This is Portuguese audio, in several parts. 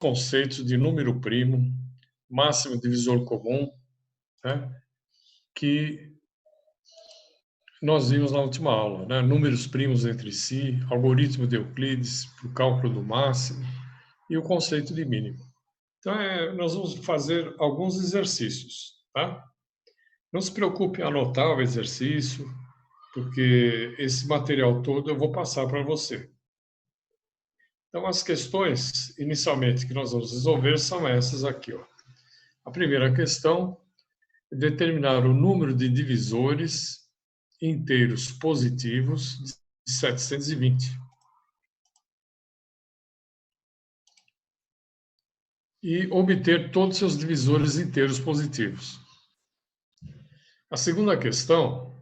conceitos de número primo, máximo divisor comum, né, que nós vimos na última aula, né? Números primos entre si, algoritmo de Euclides para o cálculo do máximo e o conceito de mínimo. Então, nós vamos fazer alguns exercícios, tá? Não se preocupe em anotar o exercício, porque esse material todo eu vou passar para você. Então, as questões, inicialmente, que nós vamos resolver são essas aqui, ó. A primeira questão é determinar o número de divisores inteiros positivos de 720. E obter todos os seus divisores inteiros positivos. A segunda questão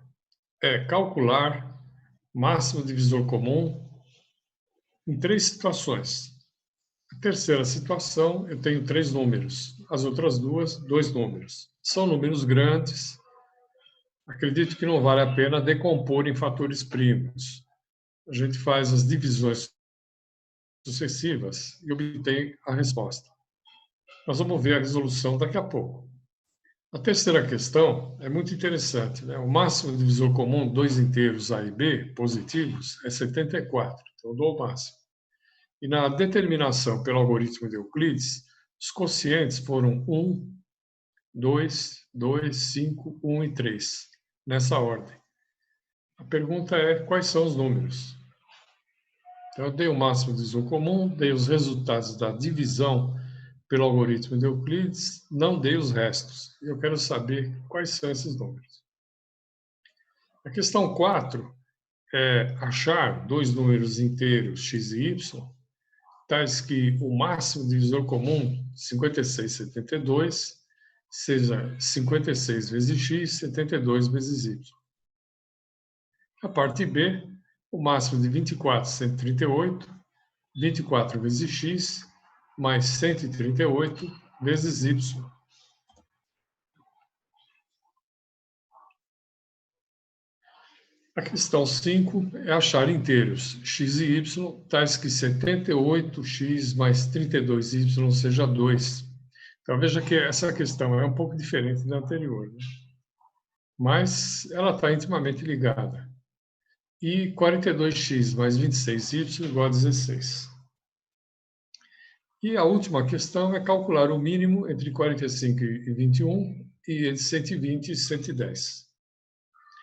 é calcular máximo divisor comum em 3 situações. A terceira situação, eu tenho 3 números. As outras 2 números. São números grandes. Acredito que não vale a pena decompor em fatores primos. A gente faz as divisões sucessivas e obtém a resposta. Nós vamos ver a resolução daqui a pouco. A terceira questão é muito interessante, né? O máximo divisor comum de 2 inteiros A e B positivos é 74, então eu dou o máximo. E na determinação pelo algoritmo de Euclides, os quocientes foram 1, 2, 2, 5, 1 e 3, nessa ordem. A pergunta é, quais são os números? Então, eu dei o máximo divisor comum, dei os resultados da divisão pelo algoritmo de Euclides, não dei os restos. Eu quero saber quais são esses números. A questão 4 é achar 2 números inteiros x e y, tais que o máximo divisor comum, 56 e 72, seja 56 vezes x, 72 vezes y. A parte B, o máximo de 24, 138, 24 vezes x, mais 138 vezes y. A questão 5 é achar inteiros x e y, tais que 78x mais 32y seja 2. Então, veja que essa questão é um pouco diferente da anterior, né? Mas ela está intimamente ligada. E 42x mais 26y igual a 16. E a última questão é calcular o mínimo entre 45 e 21 e entre 120 e 110.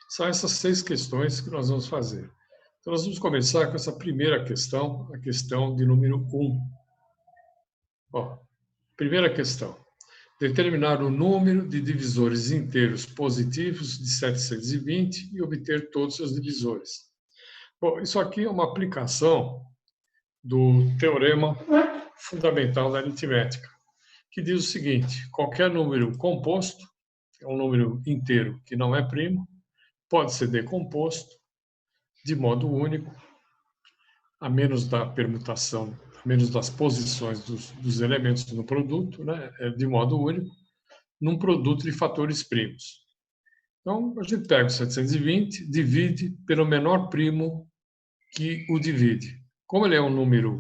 São essas 6 questões que nós vamos fazer. Então, nós vamos começar com essa primeira questão, a questão de número 1. Ó, primeira questão. Determinar o número de divisores inteiros positivos de 720 e obter todos os seus divisores. Bom, isso aqui é uma aplicação do teorema fundamental da aritmética, que diz o seguinte: qualquer número composto, é um número inteiro que não é primo, pode ser decomposto de modo único, a menos da permutação, a menos das posições dos elementos no produto, né, de modo único, num produto de fatores primos. Então, a gente pega o 720, divide pelo menor primo que o divide. Como ele é um número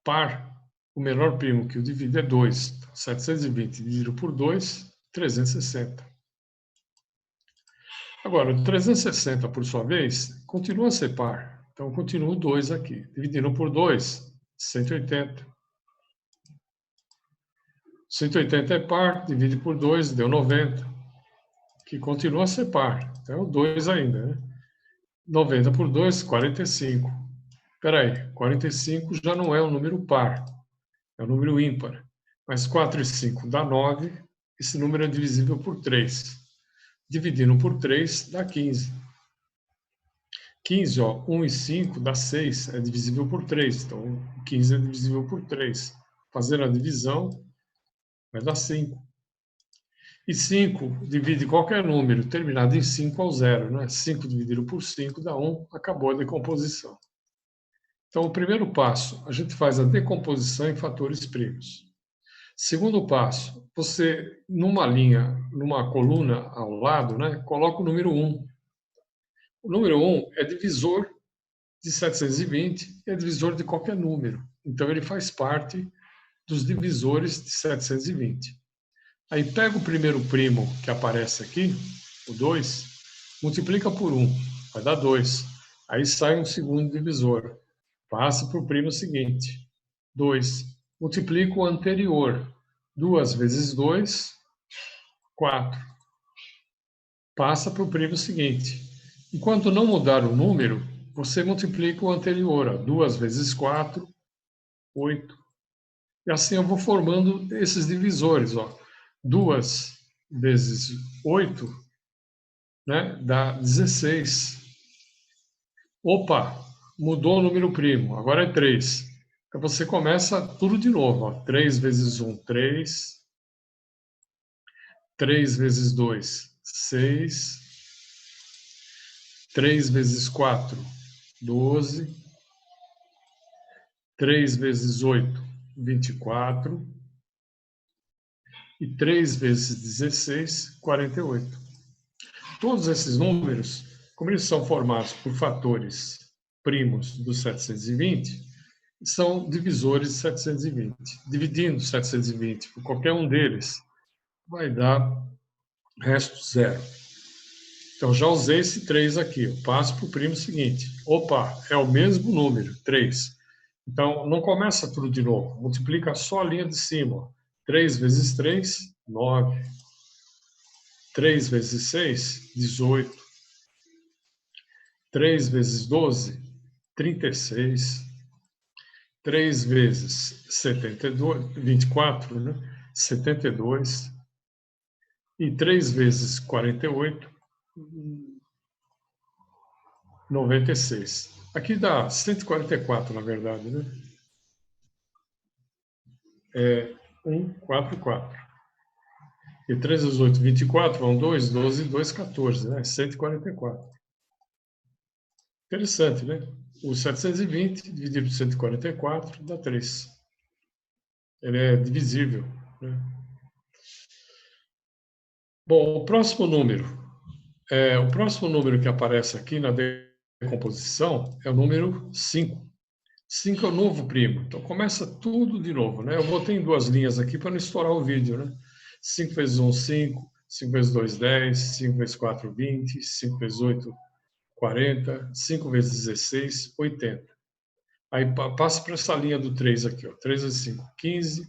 par, o menor primo que o divide é 2. Então, 720 dividido por 2, 360. Agora, o 360, por sua vez, continua a ser par. Então, continua o 2 aqui. Dividindo por 2, 180. 180 é par, divide por 2, deu 90. Que continua a ser par. Então, é o 2 ainda, né? 90 por 2, 45. Espera aí, 45 já não é um número par, é um número ímpar. Mas 4 e 5 dá 9, esse número é divisível por 3. Dividindo por 3 dá 15. 15, ó, 1 e 5 dá 6, é divisível por 3. Então, 15 é divisível por 3. Fazendo a divisão, vai dar 5. E 5 divide qualquer número terminado em 5 ao zero, né? 5 dividido por 5 dá 1, acabou a decomposição. Então, o primeiro passo, a gente faz a decomposição em fatores primos. Segundo passo, você, numa linha, numa coluna ao lado, né, coloca o número 1. O número 1 é divisor de 720 e é divisor de qualquer número. Então, ele faz parte dos divisores de 720. Aí pega o primeiro primo que aparece aqui, o 2, multiplica por 1, vai dar 2. Aí sai um segundo divisor, passa para o primo seguinte, 2. Multiplica o anterior, 2 vezes 2, 4. Passa para o primo seguinte. Enquanto não mudar o número, você multiplica o anterior, 2 vezes 4, 8. E assim eu vou formando esses divisores. 2 vezes 8, né, dá 16. Opa, mudou o número primo, agora é 3. Então você começa tudo de novo. 3 vezes 1, 3. 3 vezes 2, 6. 3 vezes 4, 12. 3 vezes 8, 24. E 3 vezes 16, 48. Todos esses números, como eles são formados por fatores primos do 720, são divisores de 720. Dividindo 720 por qualquer um deles, vai dar resto zero. Então, já usei esse 3 aqui. Eu passo para o primo seguinte. Opa, é o mesmo número, 3. Então, não começa tudo de novo. Multiplica só a linha de cima. 3 vezes 3, 9. 3 vezes 6, 18. 3 vezes 12, 36. 3 vezes 72, 24, né? 72. E 3 vezes 48, 96. Aqui dá 144, na verdade, né? É 1, 4, 4. E 3 vezes 8, 24, vão 2, 12, 2, 14, né? 144. Interessante, né? O 720 dividido por 144 dá 3. Ele é divisível, né? Bom, o próximo número. O próximo número que aparece aqui na decomposição é o número 5. 5 é o novo primo. Então começa tudo de novo, né? Eu botei em duas linhas aqui para não estourar o vídeo, né? 5 vezes 1, 5. 5 vezes 2, 10. 5 vezes 4, 20. 5 vezes 8, 40. 5 vezes 16, 80. Aí passa para essa linha do 3 aqui, ó. 3 vezes 5, 15.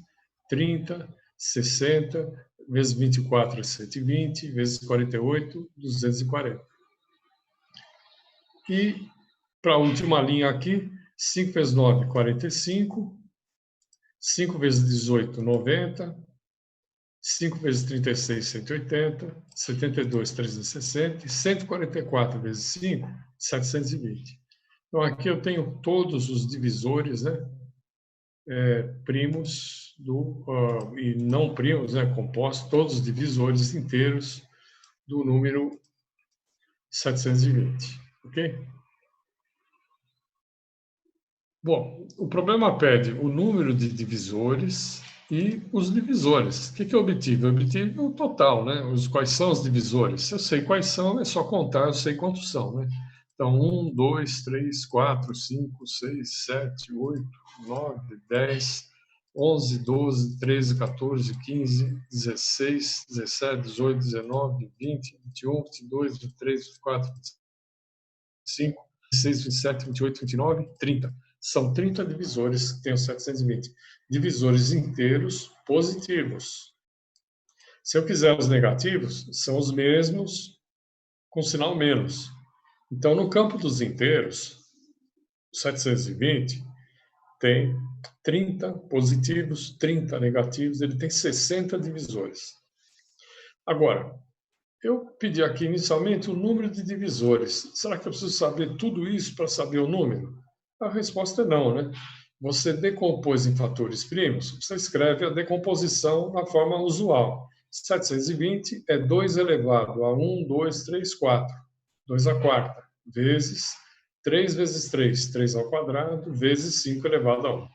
30, 60. Vezes 24 é 120. Vezes 48, 240. E para a última linha aqui, 5 vezes 9, 45. 5 vezes 18, 90. 5 vezes 36, 180. 72, 360. E 144 vezes 5, 720. Então, aqui eu tenho todos os divisores, né? Primos e não primos, né? Compostos, todos os divisores inteiros do número 720. Ok? Bom, o problema pede o número de divisores e os divisores. O que eu obtive? Eu obtive o total, né? Quais são os divisores? Se eu sei quais são, é só contar, eu sei quantos são, né? Então, 1, 2, 3, 4, 5, 6, 7, 8, 9, 10, 11, 12, 13, 14, 15, 16, 17, 18, 19, 20, 21, 22, 23, 24, 25, 26, 27, 28, 29, 30. São 30 divisores que tem os 720. Divisores inteiros positivos. Se eu quiser os negativos, são os mesmos com sinal menos. Então, no campo dos inteiros, 720 tem 30 positivos, 30 negativos, ele tem 60 divisores. Agora, eu pedi aqui inicialmente o número de divisores. Será que eu preciso saber tudo isso para saber o número? A resposta é não, né? Você decompôs em fatores primos, você escreve a decomposição na forma usual. 720 é 2 elevado a 1, 2, 3, 4. 2 à quarta, vezes 3 vezes 3, 3 ao quadrado, vezes 5 elevado a 1.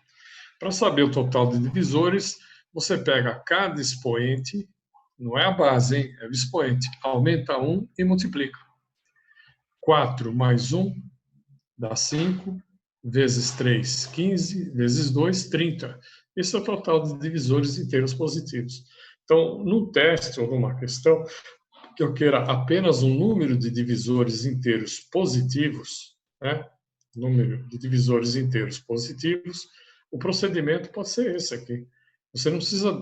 Para saber o total de divisores, você pega cada expoente, não é a base, hein? É o expoente, aumenta 1 e multiplica. 4 mais 1 dá 5, vezes 3, 15, vezes 2, 30. Esse é o total de divisores inteiros positivos. Então, no teste ou numa questão que eu queira apenas um número de divisores inteiros positivos, né? Número de divisores inteiros positivos, o procedimento pode ser esse aqui. Você não precisa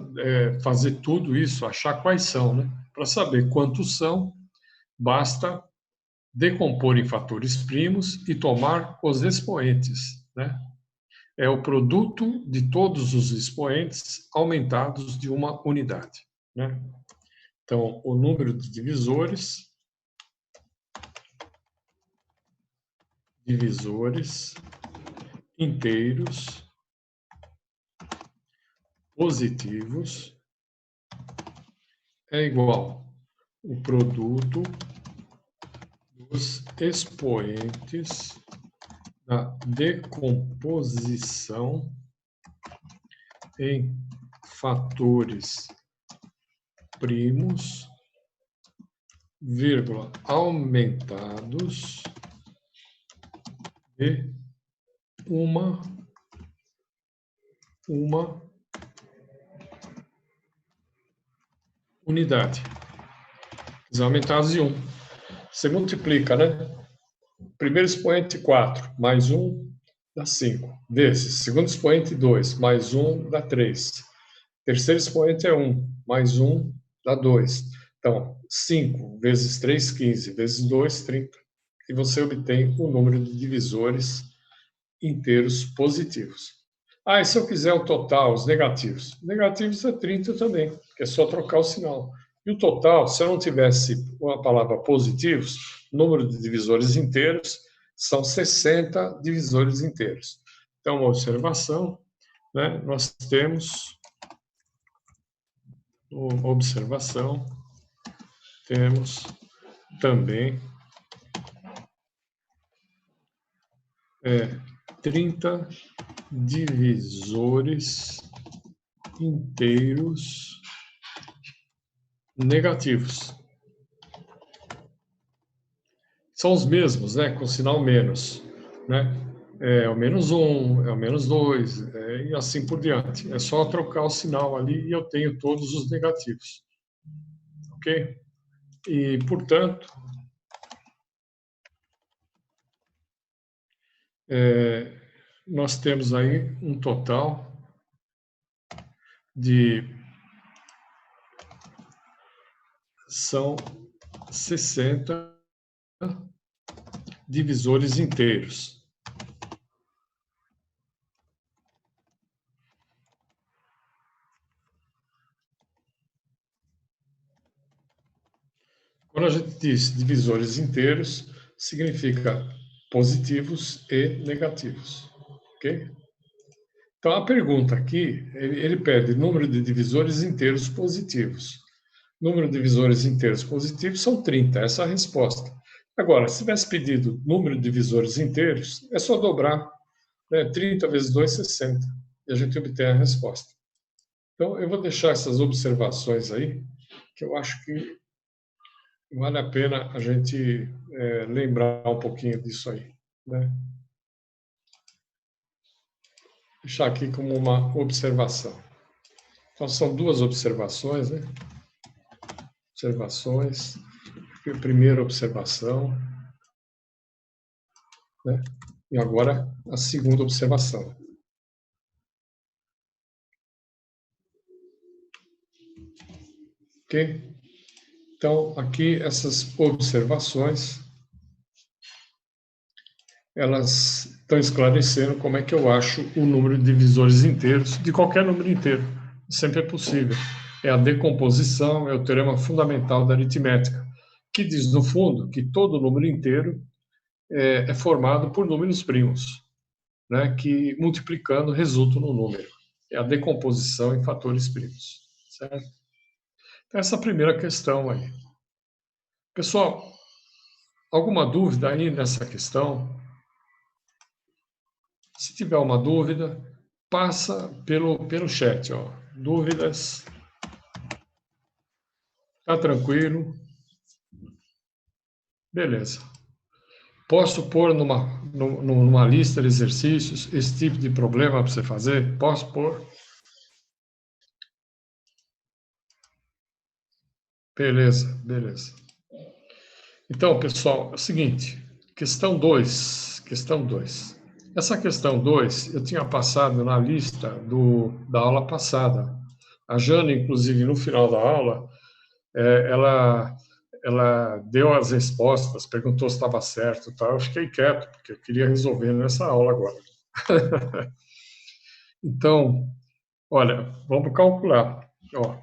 fazer tudo isso, achar quais são, né? Para saber quantos são, basta decompor em fatores primos e tomar os expoentes, né? É o produto de todos os expoentes aumentados de uma unidade, né? Então, o número de divisores inteiros positivos é igual o produto dos expoentes da decomposição em fatores primos, vírgula, aumentados de uma unidade. Aumentados de 1. Você multiplica, né? Primeiro expoente, 4, mais 1 dá 5. Desses, segundo expoente, 2, mais 1 dá 3. Terceiro expoente é 1, mais 1 dá 2. Então, 5 vezes 3, 15, vezes 2, 30. E você obtém o número de divisores inteiros positivos. Ah, e se eu quiser o total, os negativos? Negativos é 30 também, que é só trocar o sinal. E o total, se eu não tivesse a palavra positivos, número de divisores inteiros são 60 divisores inteiros. Então, uma observação, né? Nós temos uma observação, temos também 30 divisores inteiros negativos. São os mesmos, né? Com sinal menos, né? É o menos 1, é o menos 2, e assim por diante. É só trocar o sinal ali e eu tenho todos os negativos. Ok? E, portanto, nós temos aí um total de... São 60 divisores inteiros. Quando a gente diz divisores inteiros, significa positivos e negativos, ok? Então, a pergunta aqui, ele pede número de divisores inteiros positivos. Número de divisores inteiros positivos são 30, essa é a resposta. Agora, se tivesse pedido número de divisores inteiros, é só dobrar, né? 30 vezes 2, 60, e a gente obtém a resposta. Então, eu vou deixar essas observações aí, que eu acho que vale a pena a gente lembrar um pouquinho disso aí, né? Deixar aqui como uma observação. Então, são duas observações, né? Observações. Primeira observação, né? E agora a segunda observação. Ok? Então, aqui essas observações, elas estão esclarecendo como é que eu acho o número de divisores inteiros, de qualquer número inteiro. Sempre é possível. É a decomposição, é o teorema fundamental da aritmética, que diz, no fundo, que todo número inteiro é formado por números primos, né, que multiplicando resultam no número. É a decomposição em fatores primos. Certo? Então, essa é a primeira questão aí. Pessoal, alguma dúvida aí nessa questão? Se tiver uma dúvida, passa pelo chat. Ó. Dúvidas? Tá tranquilo? Beleza. Posso pôr numa lista de exercícios esse tipo de problema para você fazer? Posso pôr? Beleza, beleza. Então, pessoal, é o seguinte, questão 2. Essa questão 2 eu tinha passado na lista da aula passada. A Jana, inclusive, no final da aula, ela deu as respostas, perguntou se estava certo e tal. Eu fiquei quieto, porque eu queria resolver nessa aula agora. Então, olha, vamos calcular. Ó,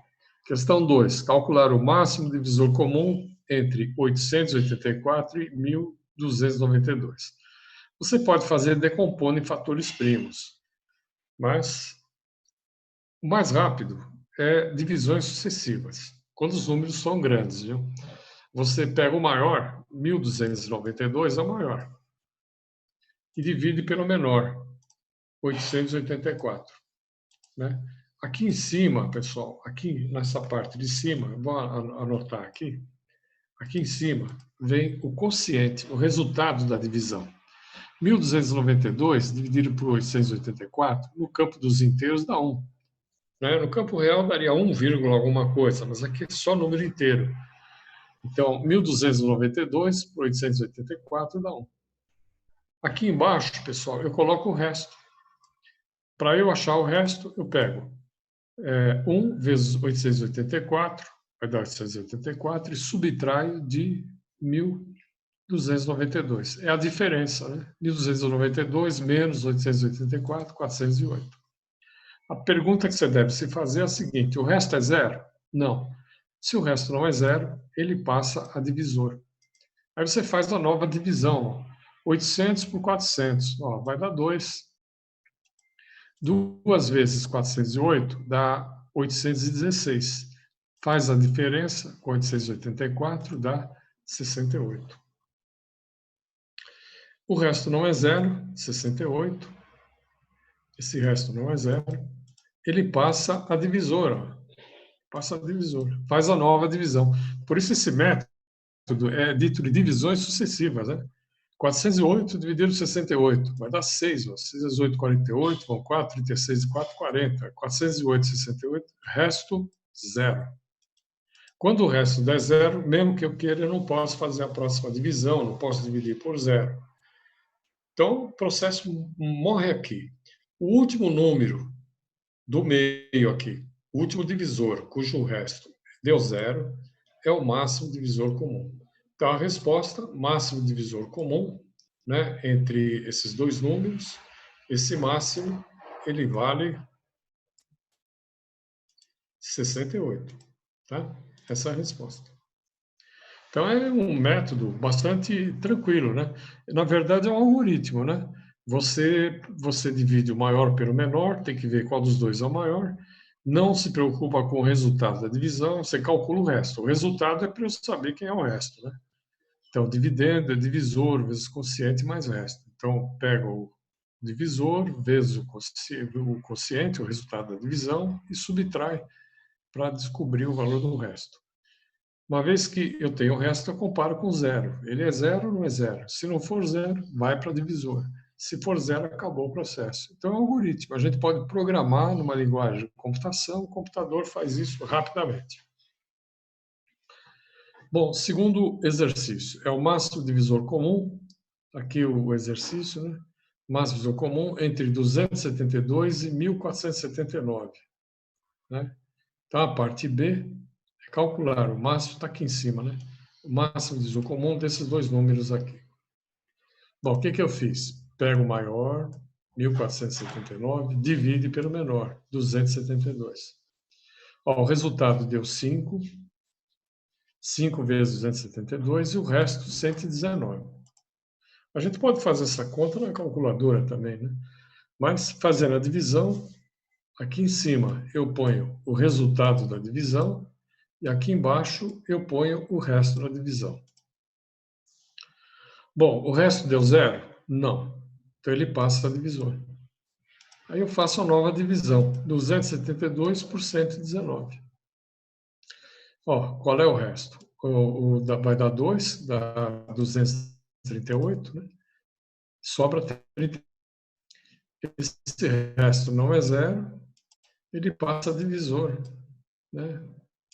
questão 2, calcular o máximo divisor comum entre 884 e 1292. Você pode fazer decompondo em fatores primos, mas o mais rápido é divisões sucessivas, quando os números são grandes, viu? Você pega o maior, 1292 é o maior, e divide pelo menor, 884, né? Aqui em cima, pessoal, aqui nessa parte de cima, vou anotar aqui, aqui em cima vem o quociente, o resultado da divisão. 1292 dividido por 884, no campo dos inteiros dá 1. Né? No campo real daria 1, alguma coisa, mas aqui é só número inteiro. Então, 1292 por 884 dá 1. Aqui embaixo, pessoal, eu coloco o resto. Para eu achar o resto, eu pego 1 vezes 884, vai dar 884, e subtraio de 1292. É a diferença, né? 1292 menos 884, 408. A pergunta que você deve se fazer é a seguinte: o resto é zero? Não. Se o resto não é zero, ele passa a divisor. Aí você faz a nova divisão. 800 por 400, vai dar 2. 2 vezes 408 dá 816. Faz a diferença com 884, dá 68. O resto não é zero, 68. Esse resto não é zero. Ele passa a divisor. Passa a divisor. Faz a nova divisão. Por isso esse método é dito de divisões sucessivas, né? 408 dividido por 68 vai dar 6. 6 vezes 8, 48, vão 4, 36 e 4, 40. 408, 68, resto, zero. Quando o resto der zero, mesmo que eu queira, eu não posso fazer a próxima divisão, não posso dividir por zero. Então, o processo morre aqui. O último número do meio aqui, o último divisor, cujo resto deu zero, é o máximo divisor comum. Então, a resposta, máximo divisor comum, né, entre esses dois números, esse máximo, ele vale 68. Tá? Essa é a resposta. Então, é um método bastante tranquilo, né? Na verdade, é um algoritmo, né? Você divide o maior pelo menor, tem que ver qual dos dois é o maior. Não se preocupa com o resultado da divisão, você calcula o resto. O resultado é para eu saber quem é o resto, né? Então, dividendo é divisor vezes quociente mais resto. Então, pega o divisor vezes o quociente, o resultado da divisão, e subtrai para descobrir o valor do resto. Uma vez que eu tenho o resto, eu comparo com zero. Ele é zero ou não é zero? Se não for zero, vai para divisor. Se for zero, acabou o processo. Então, é um algoritmo. A gente pode programar numa linguagem de computação, o computador faz isso rapidamente. Bom, segundo exercício, é o máximo divisor comum, aqui o exercício, né? Máximo divisor comum entre 272 e 1479. Né? Então, a parte B é calcular, o máximo está aqui em cima, né? O máximo divisor comum desses dois números aqui. Bom, o que eu fiz? Pego o maior, 1479, divide pelo menor, 272. Ó, o resultado deu 5. 5 vezes 272 e o resto 119. A gente pode fazer essa conta na calculadora também, né? Mas fazendo a divisão, aqui em cima eu ponho o resultado da divisão e aqui embaixo eu ponho o resto da divisão. Bom, o resto deu zero? Não. Então ele passa a divisor. Aí eu faço a nova divisão, 272 por 119. Ó, qual é o resto? Vai dar 2, dá 238, né? Sobra 30. Esse resto não é zero, ele passa a divisor, né?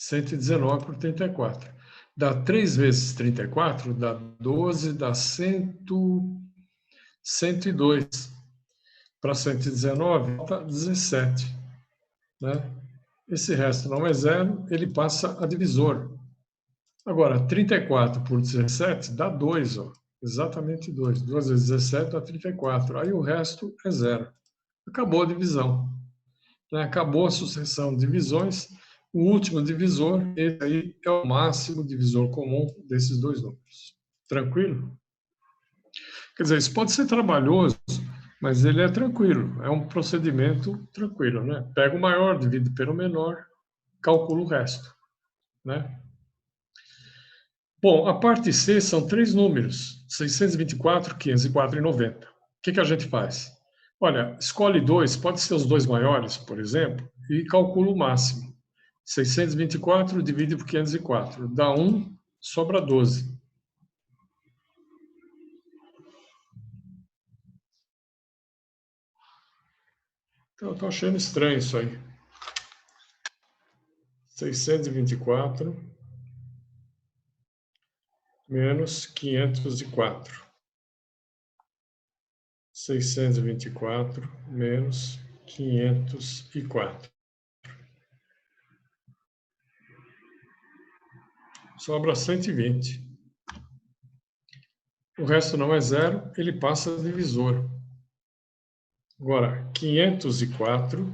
119 por 34. Dá 3 vezes 34, dá 12, dá 102. Para 119, falta 17. Né? Esse resto não é zero, ele passa a divisor. Agora, 34 por 17 dá 2, ó. Exatamente 2. 2 vezes 17 dá 34. Aí o resto é zero. Acabou a divisão. Né? Acabou a sucessão de divisões. O último divisor, esse aí é o máximo divisor comum desses dois números. Tranquilo? Quer dizer, isso pode ser trabalhoso, mas ele é tranquilo. É um procedimento tranquilo, né? Pega o maior, divide pelo menor, calcula o resto, né? Bom, a parte C são 3 números, 624, 504 e 90. O que a gente faz? Olha, escolhe 2, pode ser os dois maiores, por exemplo, e calcula o máximo. 624 divide por 504, dá 1, sobra 12. Então, eu estou achando estranho isso aí. 624 menos 504. 624 menos 504. Sobra 120. O resto não é zero, ele passa a divisor. Agora, 504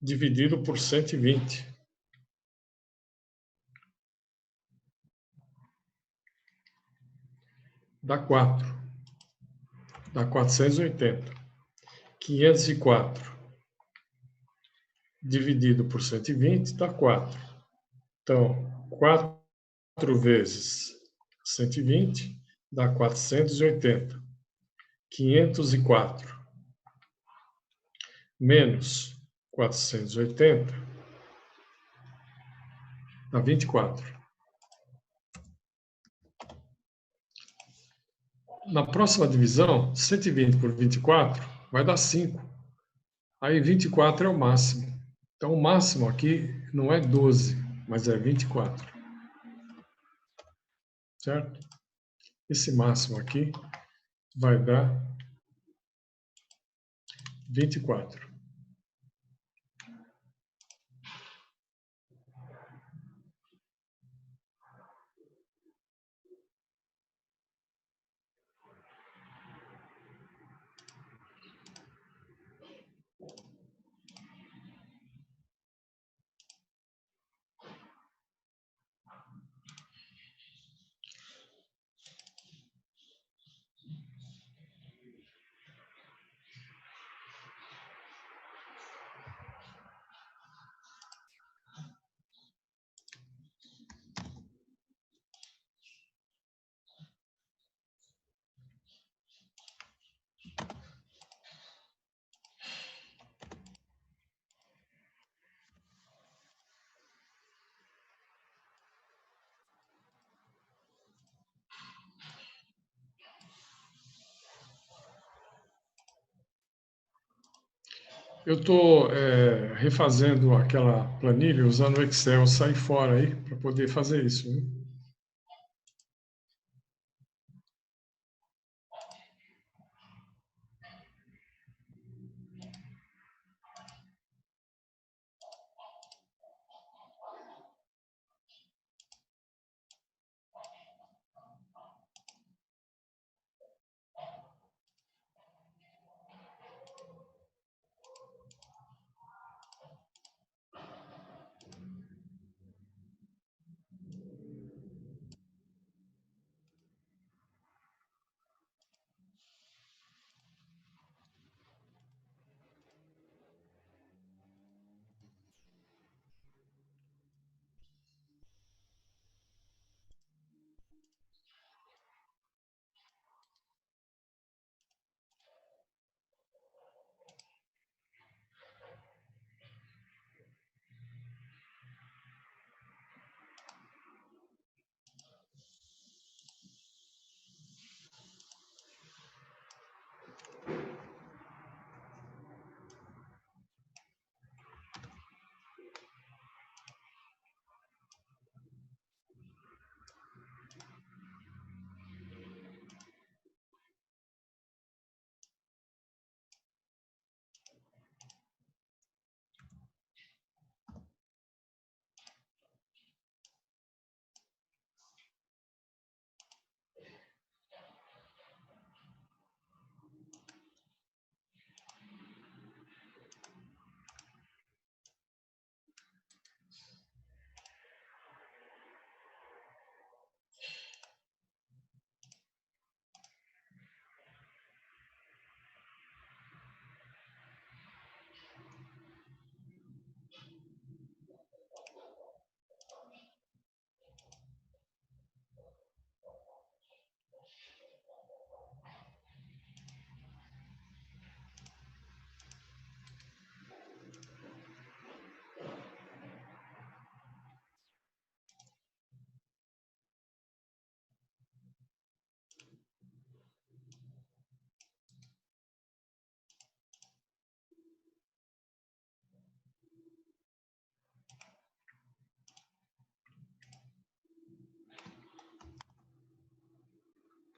dividido por 120. Dá 4. Dá 480. 504 dividido por 120 dá 4. Então, 4 vezes 120 dá 480. 504 menos 480 dá 24. Na próxima divisão, 120 por 24 vai dar 5. Aí 24 é o máximo. Então, o máximo aqui não é 12, mas é 24. Certo? Esse máximo aqui vai dar 24. Eu estou refazendo aquela planilha usando o Excel, sair fora aí para poder fazer isso. Né?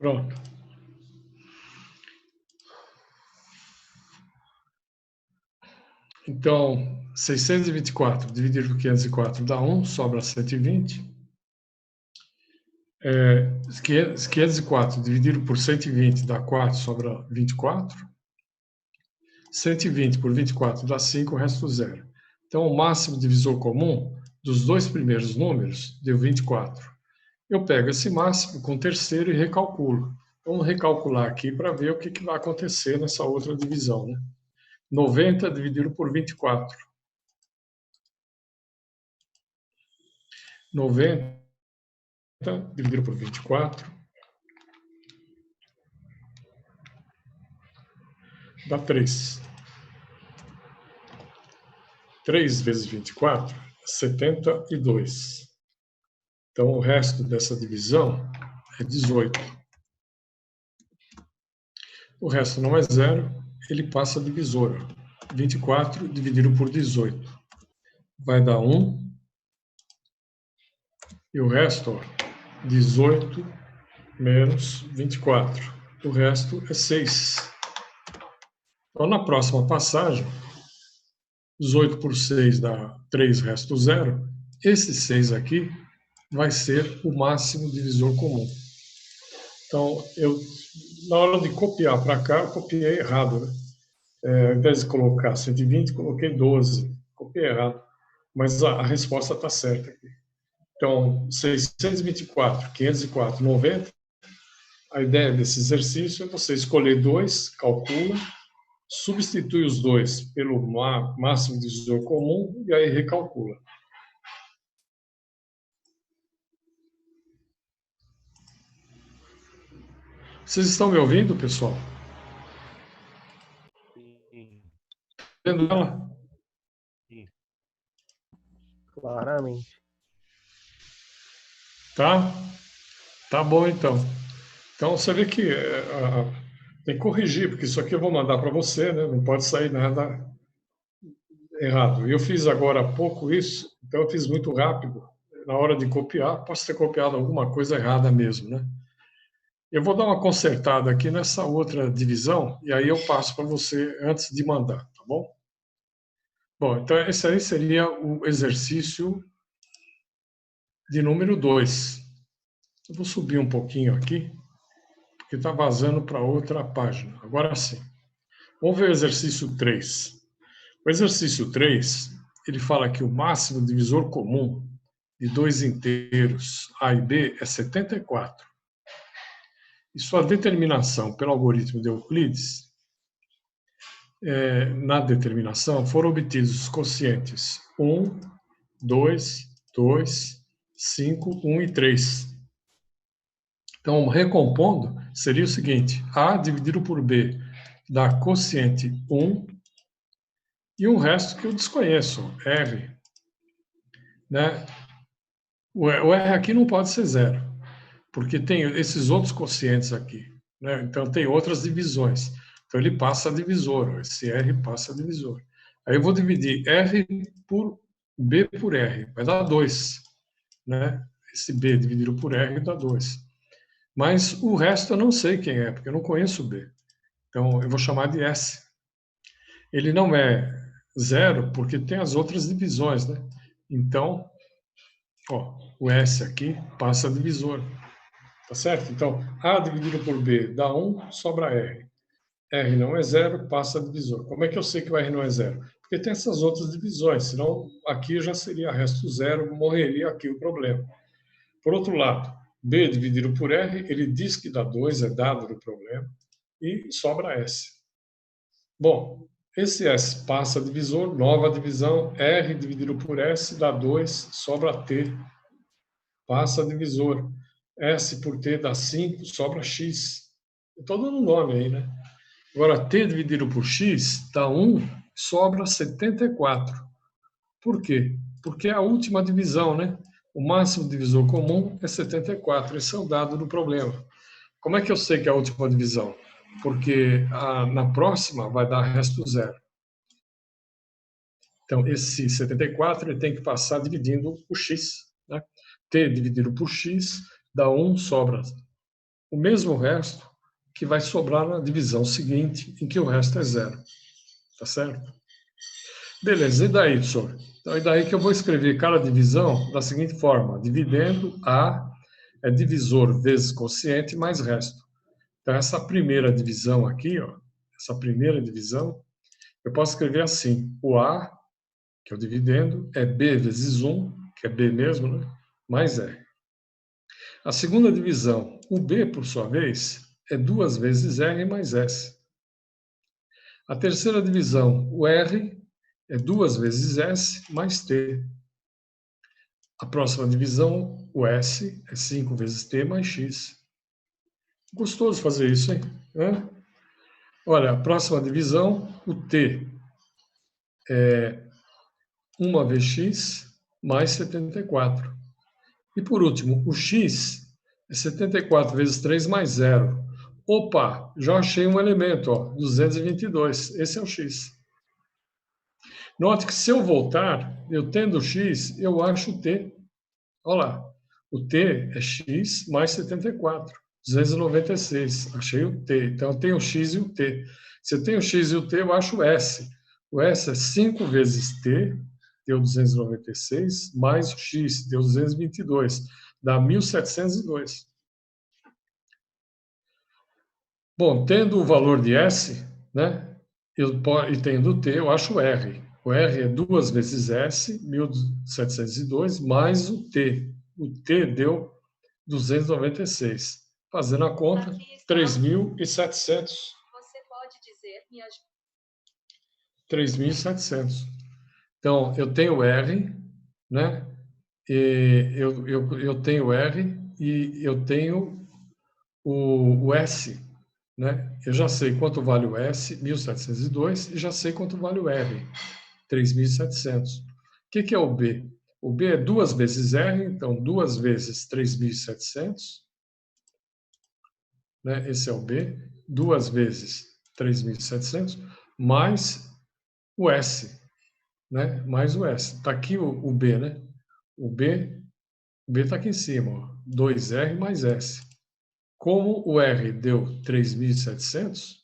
Pronto. Então, 624 dividido por 504 dá 1, sobra 120. 504 dividido por 120 dá 4, sobra 24. 120 por 24 dá 5, o resto zero. Então, o máximo divisor comum dos dois primeiros números deu 24. Eu pego esse máximo com o terceiro e recalculo. Vamos recalcular aqui para ver o que vai acontecer nessa outra divisão, né? 90 dividido por 24. 90 dividido por 24 dá 3. 3 vezes 24 é 72. Então, o resto dessa divisão é 18. O resto não é zero, ele passa a divisora. 24 dividido por 18 vai dar 1. E o resto, 18 menos 24. O resto é 6. Então, na próxima passagem, 18 por 6 dá 3, resto 0. Esse 6 aqui vai ser o máximo divisor comum. Então, na hora de copiar para cá, eu copiei errado, né? Ao invés de colocar 120, coloquei 12. Copiei errado. Mas a resposta está certa aqui. Então, 624, 504, 90. A ideia desse exercício é você escolher 2, calcula, substitui os 2 pelo máximo divisor comum e aí recalcula. Vocês estão me ouvindo, pessoal? Sim. Vendo ela? Sim. Claramente. Tá? Tá bom, então. Então, você vê que tem que corrigir, porque isso aqui eu vou mandar para você, né? Não pode sair nada errado. Eu fiz agora há pouco isso, então eu fiz muito rápido. Na hora de copiar, posso ter copiado alguma coisa errada mesmo, né? Eu vou dar uma consertada aqui nessa outra divisão e aí eu passo para você antes de mandar, tá bom? Bom, então esse aí seria o exercício de número 2. Eu vou subir um pouquinho aqui, porque está vazando para outra página. Agora sim. Vamos ver o exercício 3. O exercício 3, ele fala que o máximo divisor comum de dois inteiros A e B é 74. E sua determinação pelo algoritmo de Euclides, na determinação, foram obtidos os quocientes 1, 2, 2, 5, 1 e 3. Então, recompondo, seria o seguinte: A dividido por B dá quociente 1 e um resto que eu desconheço, R. Né? O R aqui não pode ser zero, porque tem esses outros quocientes aqui. Né? Então, tem outras divisões. Então, ele passa a divisor, esse R passa a divisor. Aí eu vou dividir R por B por R, vai dar 2. Né? Esse B dividido por R dá 2. Mas o resto eu não sei quem é, porque eu não conheço o B. Então, eu vou chamar de S. Ele não é zero porque tem as outras divisões, né? Então, ó, o S aqui passa a divisor. Tá certo? Então, A dividido por B dá 1, sobra R. R não é zero, passa a divisor. Como é que eu sei que o R não é zero? Porque tem essas outras divisões, senão aqui já seria resto zero, morreria aqui o problema. Por outro lado, B dividido por R, ele diz que dá 2, é dado no problema, e sobra S. Bom, esse S passa a divisor, nova divisão, R dividido por S dá 2, sobra T, passa a divisor. S por T dá 5, sobra X. Estou dando um nome aí, né? Agora, T dividido por X dá 1, sobra 74. Por quê? Porque é a última divisão, né? O máximo divisor comum é 74. Esse é o dado do problema. Como é que eu sei que é a última divisão? Porque na próxima vai dar resto zero. Então, esse 74 ele tem que passar dividindo o x. Né? T dividido por x dá 1, sobra o mesmo resto que vai sobrar na divisão seguinte, em que o resto é zero. Tá certo? Beleza, e daí, professor? Então, e daí que eu vou escrever cada divisão da seguinte forma: dividendo A é divisor vezes quociente mais resto. Então, essa primeira divisão aqui, ó, essa primeira divisão, eu posso escrever assim: o A, que é o dividendo, é B vezes 1, que é B mesmo, né? Mais R. A segunda divisão, o B, por sua vez, é 2 vezes R mais S. A terceira divisão, o R, é 2 vezes S mais T. A próxima divisão, o S, é 5 vezes T mais X. Gostoso fazer isso, hein? Olha, a próxima divisão, o T, é 1 vezes X mais 74. E por último, o X é 74 vezes 3 mais 0. Opa, já achei um elemento, ó, 222. Esse é o X. Note que se eu voltar, eu tendo o X, eu acho o T. Olha lá, o T é X mais 74, 296. Achei o T. Então, eu tenho o X e o T. Se eu tenho o X e o T, eu acho o S. O S é 5 vezes T, deu 296, mais o X, deu 222. Dá 1702. Bom, tendo o valor de S, né, e tendo o T, eu acho o R. O R é 2 vezes S, 1702, mais o T. O T deu 296. Fazendo a conta, 3.700. Você pode dizer, me ajuda. 3.700. Então, eu tenho R, né? Eu tenho R e eu tenho o S, né? Eu já sei quanto vale o S, 1.702, e já sei quanto vale o R, 3.700. O que é o B? O B é 2 vezes R, então 2 vezes 3.700, né? Esse é o B, 2 vezes 3.700, mais o S, né? Mais o S. Está aqui o B, né? O B está aqui em cima, ó, 2R mais S. Como o R deu 3.700,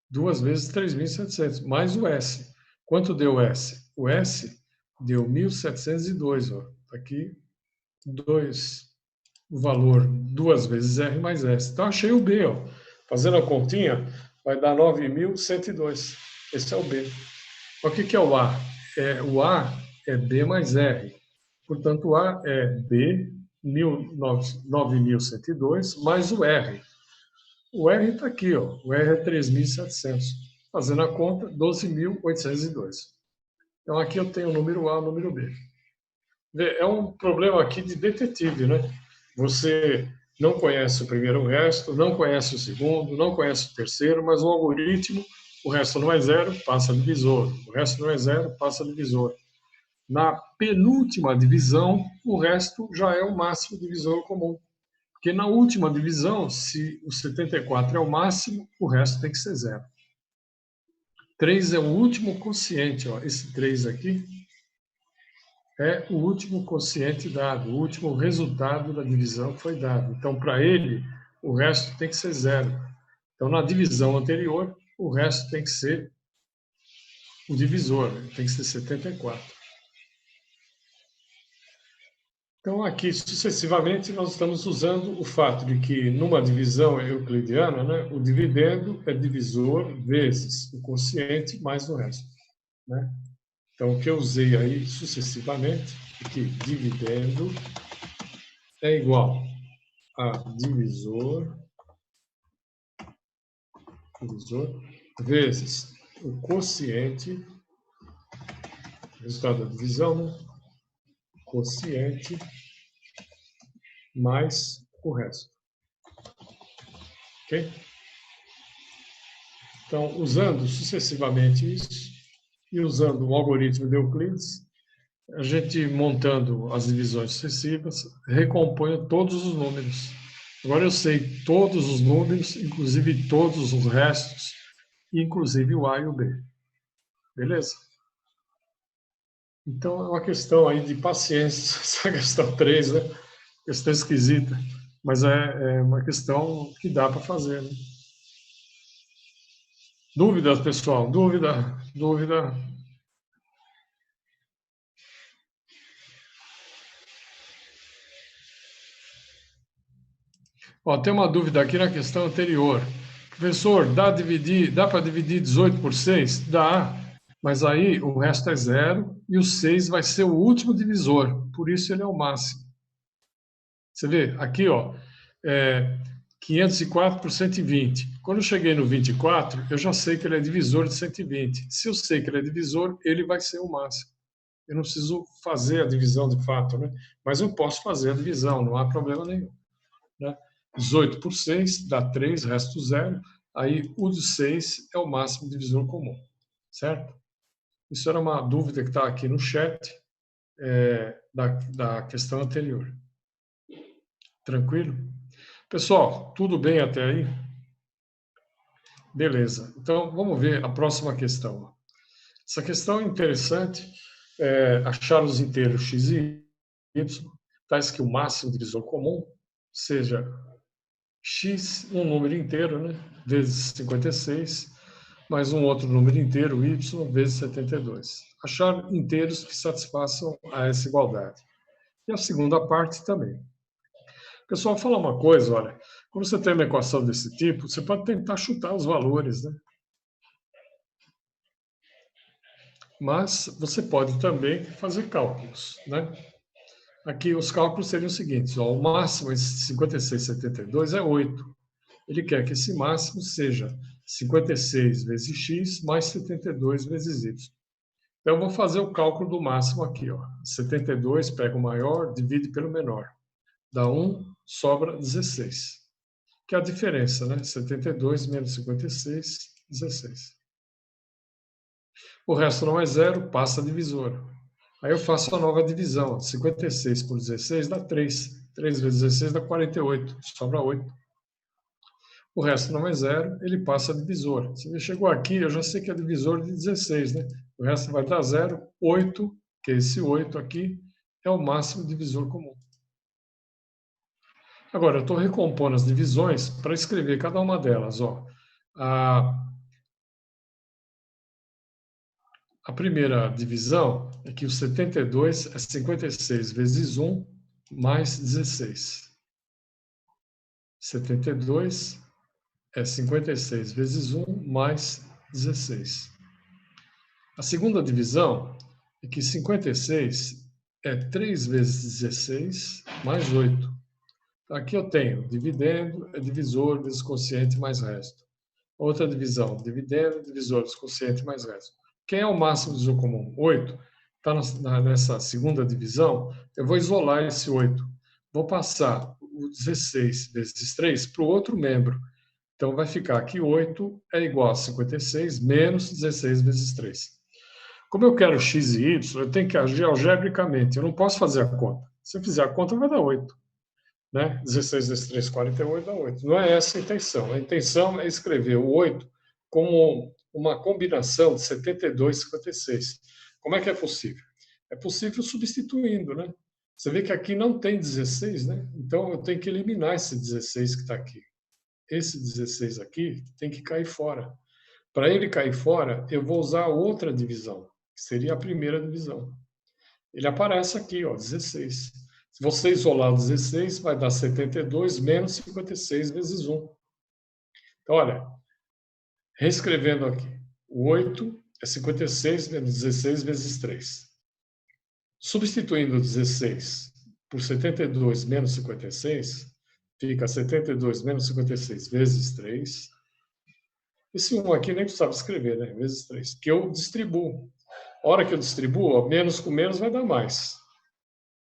2 vezes 3.700, mais o S. Quanto deu o S? O S deu 1.702, ó. Está aqui 2, o valor 2 vezes R mais S. Então, achei o B, ó. Fazendo a continha, vai dar 9.102. Esse é o B. O que é o A? O A é B mais R. Portanto, o A é B, 9.102, mais o R. O R está aqui, ó. O R é 3.700. Fazendo a conta, 12.802. Então, aqui eu tenho o número A e o número B. É um problema aqui de detetive, né? Você não conhece o primeiro resto, não conhece o segundo, não conhece o terceiro, mas o algoritmo, o resto não é zero, passa divisor. O resto não é zero, passa divisor. Na penúltima divisão, o resto já é o máximo divisor comum. Porque na última divisão, se o 74 é o máximo, o resto tem que ser zero. 3 é o último quociente, ó. Esse 3 aqui é o último quociente dado, o último resultado da divisão que foi dado. Então, para ele, o resto tem que ser zero. Então, na divisão anterior, o resto tem que ser o divisor, tem que ser 74. Então, aqui, sucessivamente, nós estamos usando o fato de que, numa divisão euclidiana, né, o dividendo é divisor vezes o quociente mais o resto, né? Então, o que eu usei aí sucessivamente é que dividendo é igual a divisor vezes o quociente, resultado da divisão, né? Quociente mais o resto. Ok? Então, usando sucessivamente isso e usando o algoritmo de Euclides, a gente montando as divisões sucessivas, recomponho todos os números. Agora eu sei todos os números, inclusive todos os restos, inclusive o A e o B. Beleza? Então é uma questão aí de paciência, essa questão 3, né? Questão esquisita. Mas é uma questão que dá para fazer, né? Dúvidas, pessoal? Dúvida? Dúvida? Ó, tem uma dúvida aqui na questão anterior. Professor, dá para dividir 18 por 6? Dá, mas aí o resto é zero e o 6 vai ser o último divisor, por isso ele é o máximo. Você vê, aqui, ó, 504 por 120. Quando eu cheguei no 24, eu já sei que ele é divisor de 120. Se eu sei que ele é divisor, ele vai ser o máximo. Eu não preciso fazer a divisão de fato, né? Mas eu posso fazer a divisão, não há problema nenhum, né? 18 por 6 dá 3, resto zero. Aí o de 6 é o máximo divisor comum, certo? Isso era uma dúvida que está aqui no chat da questão anterior. Tranquilo? Pessoal, tudo bem até aí? Beleza. Então, vamos ver a próxima questão. Essa questão é interessante. Achar os inteiros x e y, tais que o máximo divisor comum seja x, um número inteiro, né, vezes 56, mais um outro número inteiro, y, vezes 72. Achar inteiros que satisfaçam a essa igualdade. E a segunda parte também. Pessoal, falar uma coisa, olha, quando você tem uma equação desse tipo, você pode tentar chutar os valores, né? Mas você pode também fazer cálculos, né? Aqui os cálculos seriam os seguintes, ó, o máximo de 56,72 é 8. Ele quer que esse máximo seja 56 vezes x mais 72 vezes y. Então, eu vou fazer o cálculo do máximo aqui. Ó. 72, pega o maior, divide pelo menor. Dá 1, sobra 16. Que é a diferença, né? 72 menos 56, 16. O resto não é zero, passa a divisora. Aí eu faço a nova divisão. 56 por 16 dá 3. 3 vezes 16 dá 48, sobra 8. O resto não é zero, ele passa a divisor. Se ele chegou aqui, eu já sei que é divisor de 16, né? O resto vai dar zero, 8, que é esse 8 aqui, é o máximo divisor comum. Agora, eu estou recompondo as divisões para escrever cada uma delas. Ó. A primeira divisão é que o 72 é 56 vezes 1 mais 16. 72 é 56 vezes 1 mais 16. A segunda divisão é que 56 é 3 vezes 16 mais 8. Aqui eu tenho dividendo, é divisor, vezes quociente mais resto. Outra divisão, dividendo, divisor, vezes quociente mais resto. Quem é o máximo divisor comum? 8. Está nessa segunda divisão, eu vou isolar esse 8. Vou passar o 16 vezes 3 para o outro membro. Então, vai ficar que 8 é igual a 56 menos 16 vezes 3. Como eu quero x e y, eu tenho que agir algebricamente. Eu não posso fazer a conta. Se eu fizer a conta, vai dar 8. Né? 16 vezes 3, 48 dá 8. Não é essa a intenção. A intenção é escrever o 8 como uma combinação de 72 e 56. Como é que é possível? É possível substituindo, né? Você vê que aqui não tem 16, né? Então eu tenho que eliminar esse 16 que está aqui. Esse 16 aqui tem que cair fora. Para ele cair fora, eu vou usar outra divisão, que seria a primeira divisão. Ele aparece aqui, ó, 16. Se você isolar o 16, vai dar 72 menos 56 vezes 1. Então, olha, reescrevendo aqui, o 8 é 56 menos 16 vezes 3. Substituindo o 16 por 72 menos 56, fica 72 menos 56 vezes 3. Esse 1 aqui nem precisava escrever, né? Vezes 3. Que eu distribuo. A hora que eu distribuo, ó, menos com menos vai dar mais.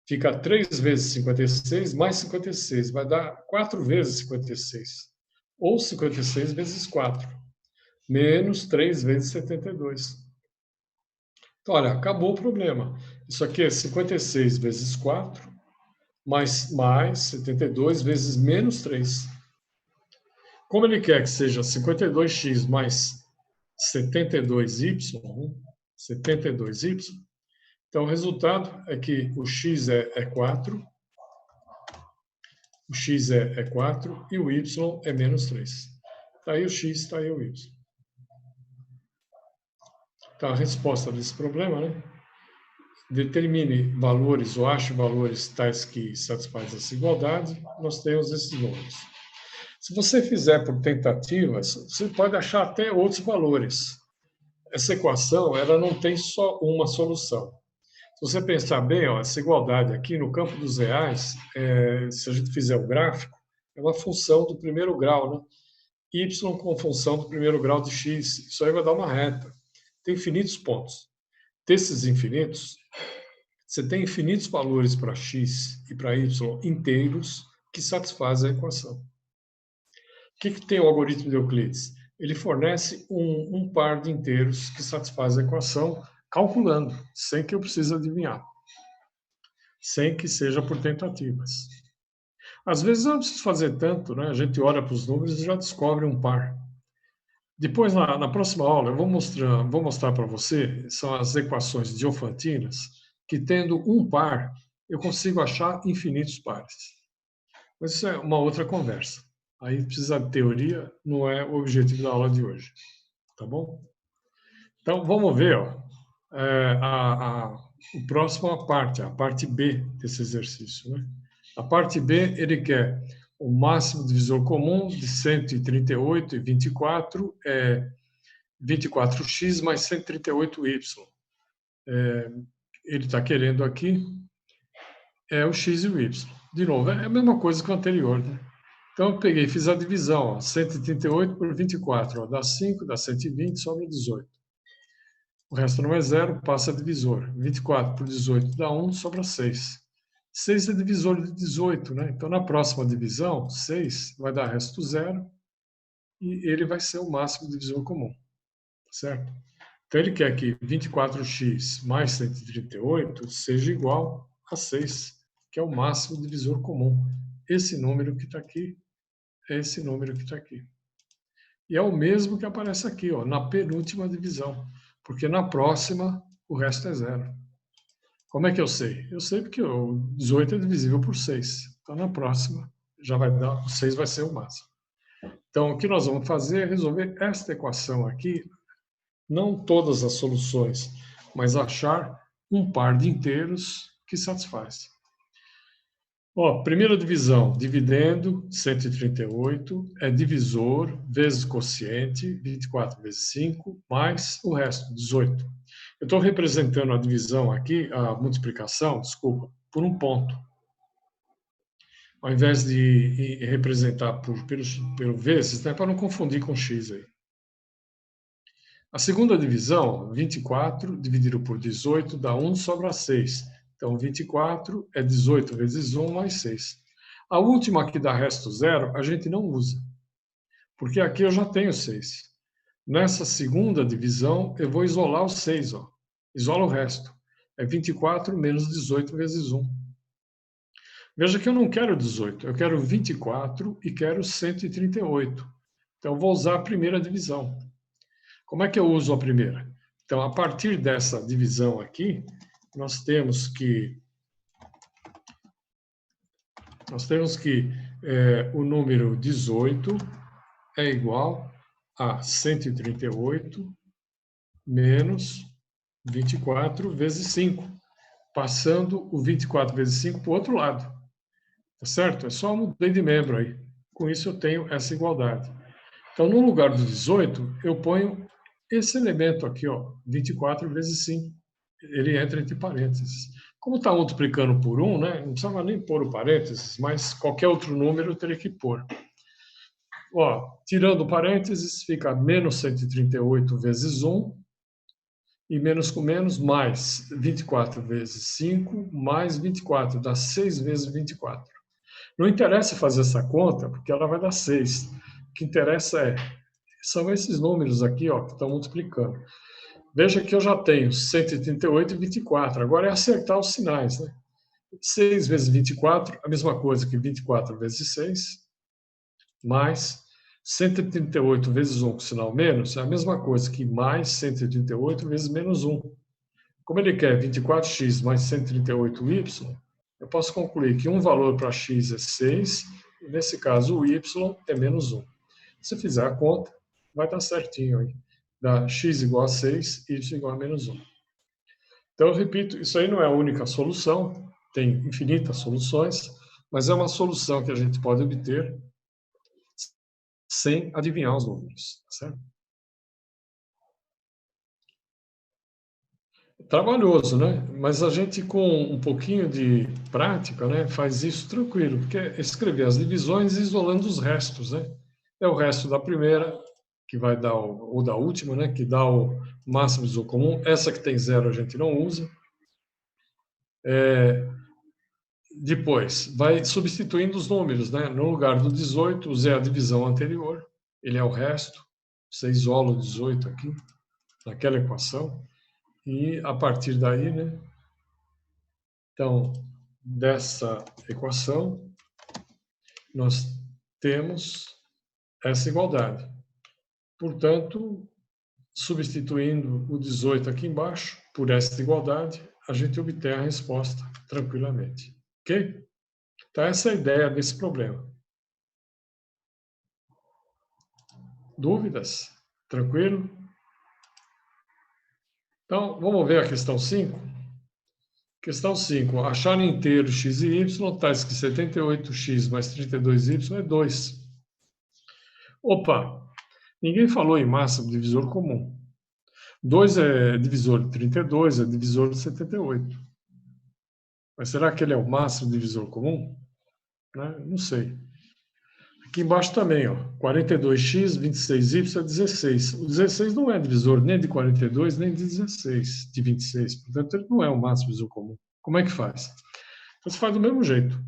Fica 3 vezes 56 mais 56. Vai dar 4 vezes 56. Ou 56 vezes 4. Menos 3 vezes 72. Então, olha, acabou o problema. Isso aqui é 56 vezes 4, mais 72 vezes menos 3. Como ele quer que seja 52x mais 72y, 72y, então o resultado é que o x é 4 O x é 4 e o y é menos 3. Está aí o x, está aí o y. Então, a resposta desse problema, né? Determine valores ou ache valores tais que satisfazem essa igualdade, nós temos esses números. Se você fizer por tentativas, você pode achar até outros valores. Essa equação ela não tem só uma solução. Se você pensar bem, ó, essa igualdade aqui no campo dos reais, se a gente fizer o gráfico, é uma função do primeiro grau, né? Y com função do primeiro grau de x. Isso aí vai dar uma reta. Tem infinitos pontos. Desses infinitos, você tem infinitos valores para x e para y inteiros que satisfazem a equação. O que tem o algoritmo de Euclides? Ele fornece um par de inteiros que satisfaz a equação calculando, sem que eu precise adivinhar, sem que seja por tentativas. Às vezes não precisa fazer tanto, né? A gente olha para os números e já descobre um par. Depois, na próxima aula, eu vou mostrar para você, são as equações diofantinas, que tendo um par, eu consigo achar infinitos pares. Mas isso é uma outra conversa. Aí precisa de teoria, não é o objetivo da aula de hoje. Tá bom? Então, vamos ver ó, o próximo parte, a parte B desse exercício. Né? A parte B, ele quer o máximo divisor comum de 138 e 24 é 24x mais 138y. Ele está querendo aqui o x e o y. De novo, é a mesma coisa que o anterior. Né? Então, eu peguei, fiz a divisão, ó, 138 por 24, ó, dá 5, dá 120, sobra 18. O resto não é zero, passa a divisor. 24 por 18 dá 1, sobra 6. 6 é divisor de 18, né? Então, na próxima divisão, 6 vai dar resto zero e ele vai ser o máximo divisor comum, certo? Então, ele quer que 24x mais 138 seja igual a 6, que é o máximo divisor comum. Esse número que está aqui é esse número que está aqui. E é o mesmo que aparece aqui, ó, na penúltima divisão, porque na próxima o resto é zero. Como é que eu sei? Eu sei porque o 18 é divisível por 6. Então, na próxima, já vai dar, o 6 vai ser o máximo. Então, o que nós vamos fazer é resolver esta equação aqui, não todas as soluções, mas achar um par de inteiros que satisfaz. Ó, primeira divisão, dividendo 138 é divisor vezes quociente, 24 vezes 5, mais o resto, 18. Eu estou representando a divisão aqui, a multiplicação, desculpa, por um ponto. Ao invés de representar pelo vezes, né, para não confundir com x aí. A segunda divisão, 24 dividido por 18, dá 1, sobra 6. Então, 24 é 18 vezes 1 mais 6. A última que dá resto zero, a gente não usa, porque aqui eu já tenho 6. Nessa segunda divisão, eu vou isolar o 6. Ó. Isola o resto. É 24 menos 18 vezes 1. Veja que eu não quero 18, eu quero 24 e quero 138. Então, eu vou usar a primeira divisão. Como é que eu uso a primeira? Então, a partir dessa divisão aqui, nós temos que o número 18 é igual a 138 menos 24 vezes 5, passando o 24 vezes 5 para o outro lado. Tá certo? É só mudei de membro aí. Com isso eu tenho essa igualdade. Então, no lugar do 18, eu ponho esse elemento aqui, ó, 24 vezes 5. Ele entra entre parênteses. Como está multiplicando por 1, né, não precisava nem pôr o parênteses, mas qualquer outro número eu teria que pôr. Ó, tirando o parênteses, fica menos 138 vezes 1, e menos com menos, mais 24 vezes 5, mais 24, dá 6 vezes 24. Não interessa fazer essa conta, porque ela vai dar 6. O que interessa são esses números aqui, ó, que estão multiplicando. Veja que eu já tenho 138 e 24. Agora é acertar os sinais, né? 6 vezes 24, a mesma coisa que 24 vezes 6, mais 138 vezes 1 com sinal menos, é a mesma coisa que mais 138 vezes menos 1. Como ele quer 24x mais 138y, eu posso concluir que um valor para x é 6, e nesse caso o y é menos 1. Se fizer a conta, vai dar certinho aí. Dá x igual a 6, y igual a menos 1. Então, eu repito, isso aí não é a única solução, tem infinitas soluções, mas é uma solução que a gente pode obter sem adivinhar os números, certo? Trabalhoso, né? Mas a gente, com um pouquinho de prática, né, faz isso tranquilo, porque é escrever as divisões isolando os restos, né? É o resto da primeira, que vai dar, ou da última, né, que dá o máximo divisor comum. Essa que tem zero a gente não usa. Depois, vai substituindo os números, né? No lugar do 18, usei a divisão anterior, ele é o resto. Você isola o 18 aqui, naquela equação. E a partir daí, né? Então, dessa equação, nós temos essa igualdade. Portanto, substituindo o 18 aqui embaixo por essa igualdade, a gente obtém a resposta tranquilamente. Ok? Então, essa é a ideia desse problema. Dúvidas? Tranquilo? Então, vamos ver a questão 5? Questão 5. Achar inteiro x e y tais que 78x mais 32y é 2. Opa! Ninguém falou em máximo divisor comum. 2 é divisor de 32, é divisor de 78. Mas será que ele é o máximo divisor comum? Né? Não sei. Aqui embaixo também, ó, 42x, 26y é 16. O 16 não é divisor nem de 42, nem de 16, de 26. Portanto, ele não é o máximo divisor comum. Como é que faz? Então, você faz do mesmo jeito.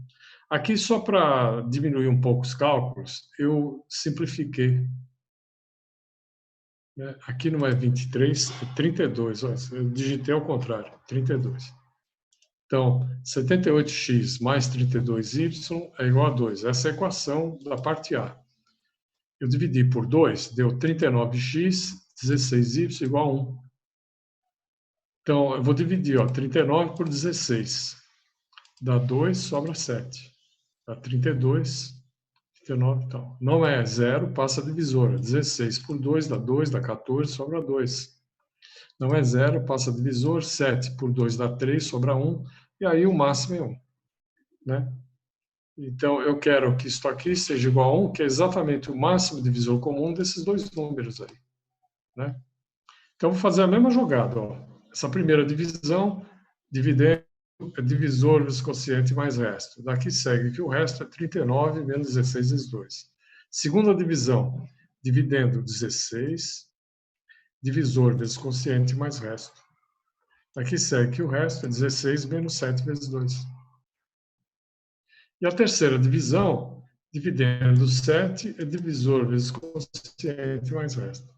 Aqui, só para diminuir um pouco os cálculos, eu simplifiquei. Aqui não é 23, é 32. Olha, eu digitei ao contrário, 32. Então, 78x mais 32y é igual a 2. Essa é a equação da parte A. Eu dividi por 2, deu 39x, 16y igual a 1. Então, eu vou dividir, ó, 39 por 16. Dá 2, sobra 7. Dá 32, 39 e tal. Não é 0, passa a divisora. 16 por 2 dá 2, dá 14, sobra 2. Não é 0, passa divisor, 7 por 2 dá 3, sobra 1, e aí o máximo é 1. Né? Então, eu quero que isto aqui seja igual a 1, que é exatamente o máximo divisor comum desses dois números aí. Né? Então, vou fazer a mesma jogada. Ó. Essa primeira divisão, dividendo, é divisor vezes quociente mais resto. Daqui segue que o resto é 39 menos 16 vezes 2. Segunda divisão, dividendo 16, divisor vezes quociente mais resto. Aqui segue que o resto é 16 menos 7 vezes 2. E a terceira divisão, dividendo 7, é divisor vezes quociente mais resto.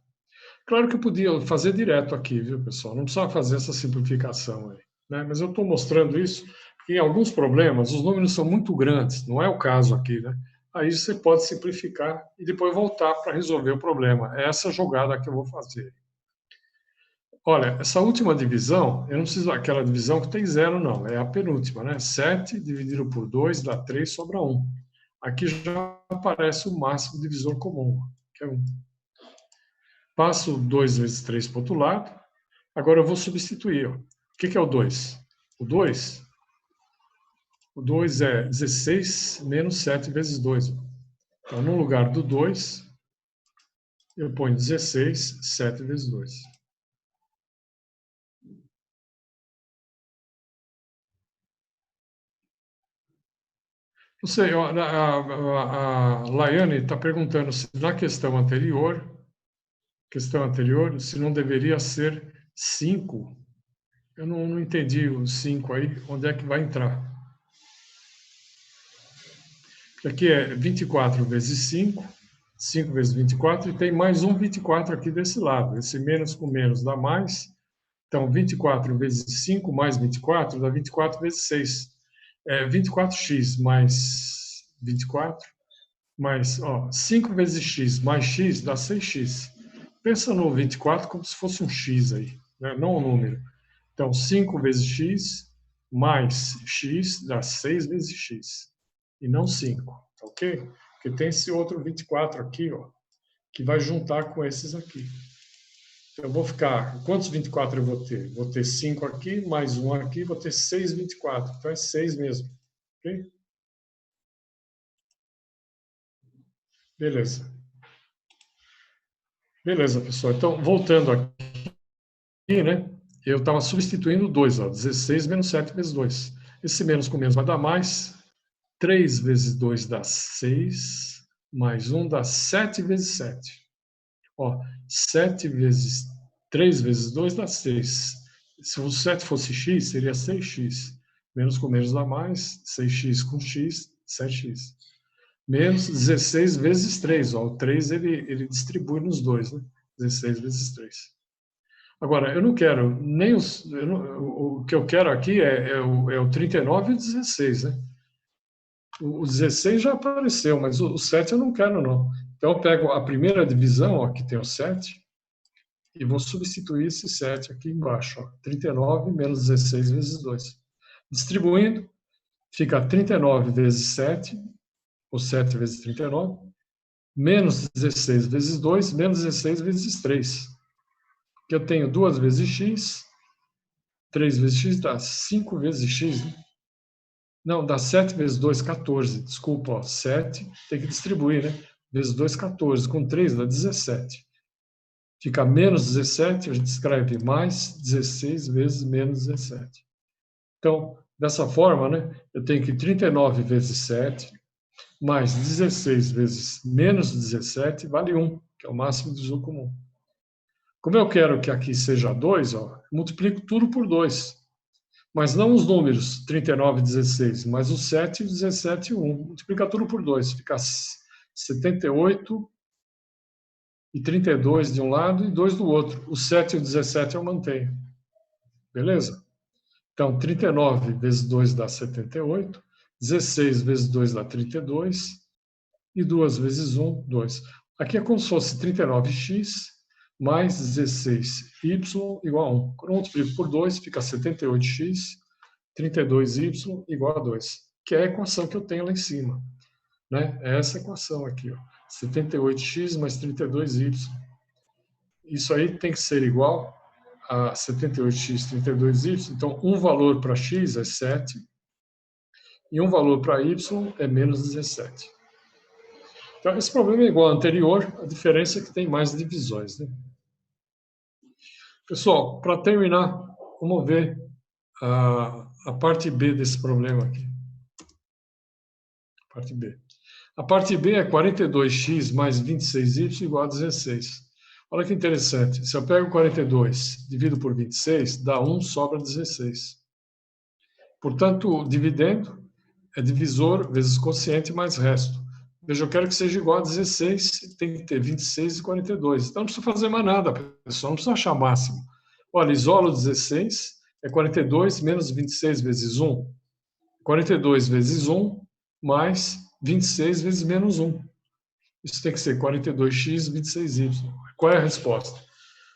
Claro que eu podia fazer direto aqui, viu, pessoal? Não precisava fazer essa simplificação aí. Né? Mas eu estou mostrando isso porque em alguns problemas os números são muito grandes, não é o caso aqui, né? Aí você pode simplificar e depois voltar para resolver o problema. É essa jogada que eu vou fazer. Olha, essa última divisão, eu não preciso daquela divisão que tem 0, não. É a penúltima, né? 7 dividido por 2 dá 3, sobra 1. Aqui já aparece o máximo divisor comum, que é 1. Passo 2 vezes 3 para o outro lado. Agora eu vou substituir. Ó. O que é o 2? O 2 é 16 menos 7 vezes 2. Então, no lugar do 2, eu ponho 16, 7 vezes 2. Não sei, a Laiane está perguntando se na questão anterior, se não deveria ser 5. Eu não entendi o 5 aí, onde é que vai entrar. Aqui é 24 vezes 5, 5 vezes 24, e tem mais um 24 aqui desse lado. Esse menos com menos dá mais. Então, 24 vezes 5 mais 24 dá 24 vezes 6. 24x mais 24, mais 5 vezes x mais x dá 6x. Pensa no 24 como se fosse um x aí, né? Não um número. Então, 5 vezes x mais x dá 6 vezes x, e não 5, tá ok? Porque tem esse outro 24 aqui, ó, que vai juntar com esses aqui. Então, eu vou ficar... Quantos 24 eu vou ter? Vou ter 5 aqui, mais 1 aqui, vou ter 6 24. Então, é 6 mesmo, ok? Beleza. Beleza, pessoal. Então, voltando aqui, né? Eu estava substituindo 2, ó, 16 menos 7 vezes 2. Esse menos com menos vai dar mais. 3 vezes 2 dá 6, mais 1 dá 7 vezes 7. Ó, 7 vezes 3 vezes 2 dá 6. Se o 7 fosse x, seria 6x. Menos com menos dá mais, 6x com x, 7x. Menos 16 vezes 3. Ó, o 3 ele distribui nos dois, né? 16 vezes 3. Agora, eu não quero nem os. O que eu quero aqui é o 39 e o 16, né? O 16 já apareceu, mas o 7 eu não quero, não. Então, eu pego a primeira divisão, ó, que tem o 7, e vou substituir esse 7 aqui embaixo. Ó, 39 menos 16 vezes 2. Distribuindo, fica 39 vezes 7, ou 7 vezes 39, menos 16 vezes 2, menos 16 vezes 3. Que eu tenho 2 vezes x, 3 vezes x dá 5 vezes x, né? Não, dá 7 vezes 2, 14. Desculpa, ó, 7, tem que distribuir, né? Vezes 2, 14. Com 3 dá 17. Fica menos 17, a gente escreve mais 16 vezes menos 17. Então, dessa forma, né, eu tenho que 39 vezes 7, mais 16 vezes menos 17, vale 1, que é o máximo divisor comum. Como eu quero que aqui seja 2, ó, eu multiplico tudo por 2. Mas não os números 39 e 16, mas o 7, 17 e 1. Multiplica tudo por 2. Fica 78 e 32 de um lado e 2 do outro. O 7 e o 17 eu mantenho. Beleza? Então, 39 vezes 2 dá 78. 16 vezes 2 dá 32. E 2 vezes 1, 2. Aqui é como se fosse 39x mais 16y igual a 1. Quando eu multiplico por 2, fica 78x, 32y igual a 2, que é a equação que eu tenho lá em cima. Né? É essa equação aqui, ó. 78x mais 32y. Isso aí tem que ser igual a 78x, 32y. Então, um valor para x é 7 e um valor para y é menos 17. Então, esse problema é igual ao anterior, a diferença é que tem mais divisões. Né? Pessoal, para terminar, vamos ver a parte B desse problema aqui. Parte B. A parte B é 42x mais 26y igual a 16. Olha que interessante. Se eu pego 42, divido por 26, dá 1, sobra 16. Portanto, o dividendo é divisor vezes quociente mais resto. Veja, eu quero que seja igual a 16, tem que ter 26 e 42. Então, não precisa fazer mais nada, pessoal. Não precisa achar máximo. Olha, isolo 16 é 42 menos 26 vezes 1. 42 vezes 1 mais 26 vezes menos 1. Isso tem que ser 42x, 26y. Qual é a resposta?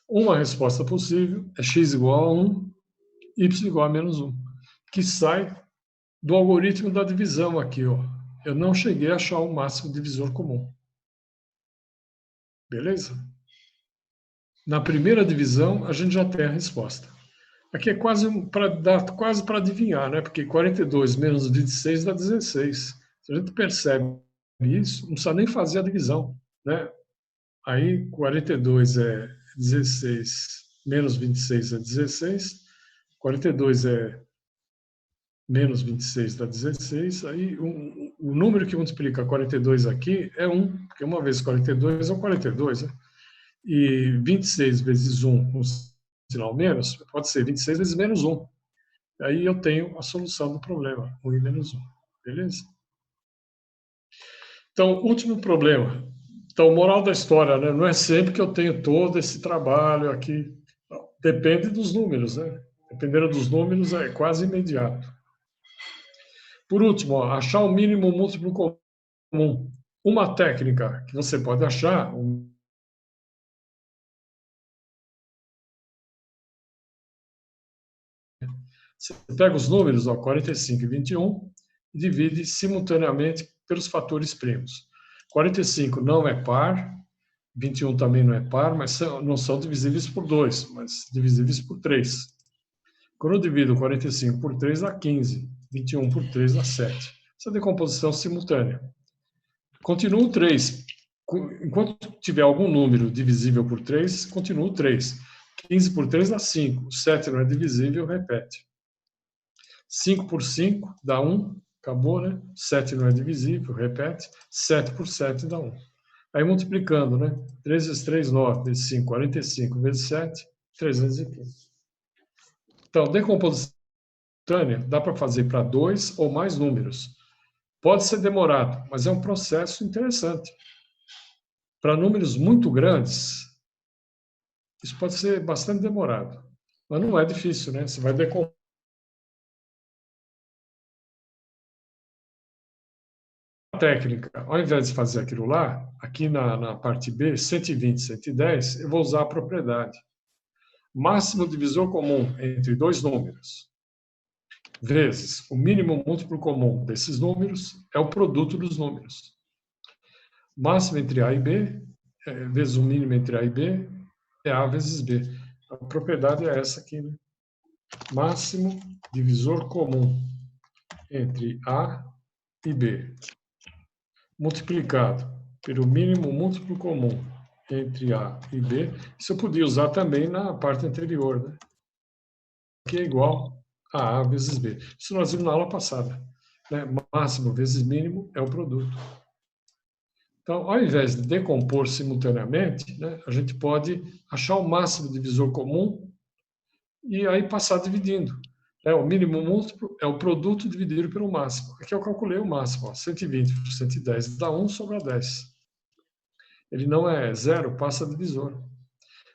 Uma resposta possível é x igual a 1, y igual a menos 1, que sai do algoritmo da divisão aqui. Ó. Eu não cheguei a achar o máximo divisor comum. Beleza? Na primeira divisão, a gente já tem a resposta. Aqui é quase para adivinhar, né? Porque 42 menos 26 dá 16. Se a gente percebe isso, não precisa nem fazer a divisão, né? Aí 42 é 16 menos 26 é 16. 42 é menos 26 dá 16. Aí o número que multiplica 42 aqui é 1, porque uma vez 42 é o 42, né? E 26 vezes 1 com sinal menos, pode ser 26 vezes menos 1. Aí eu tenho a solução do problema, 1 e menos 1. Beleza? Então, último problema. Então, moral da história, né? Não é sempre que eu tenho todo esse trabalho aqui. Depende dos números, né? Dependendo dos números, é quase imediato. Por último, ó, achar o mínimo múltiplo comum. Uma técnica que você pode achar, Você pega os números, ó, 45 e 21, e divide simultaneamente pelos fatores primos. 45 não é par, 21 também não é par, mas não são divisíveis por 2, mas divisíveis por 3. Quando eu divido 45 por 3 dá 15, 21 por 3 dá 7. Essa é a decomposição simultânea. Continua o 3. Enquanto tiver algum número divisível por 3, continua o 3. 15 por 3 dá 5. 7 não é divisível, repete. 5 por 5 dá 1. Acabou, né? 7 não é divisível, repete. 7 por 7 dá 1. Aí multiplicando, né? 3 vezes 3, 9. Vezes 5, 45. Vezes 7, 315. Então, decomposição simultânea dá para fazer para 2 ou mais números. Pode ser demorado, mas é um processo interessante. Para números muito grandes, isso pode ser bastante demorado. Mas não é difícil, né? Você vai decompor. Técnica, ao invés de fazer aquilo lá, aqui na parte B, 120, 110, eu vou usar a propriedade. Máximo divisor comum entre dois números, vezes o mínimo múltiplo comum desses números, é o produto dos números. Máximo entre A e B, vezes o mínimo entre A e B, é A vezes B. A propriedade é essa aqui, né? Máximo divisor comum entre A e B, multiplicado pelo mínimo múltiplo comum entre A e B. Isso eu podia usar também na parte anterior, né? Que é igual a A vezes B. Isso nós vimos na aula passada, né? Máximo vezes mínimo é o produto. Então, ao invés de decompor simultaneamente, né, a gente pode achar o máximo divisor comum e aí passar dividindo. O mínimo múltiplo é o produto dividido pelo máximo. Aqui eu calculei o máximo. Ó, 120 por 110 dá 1 sobre 10. Ele não é zero, passa divisor.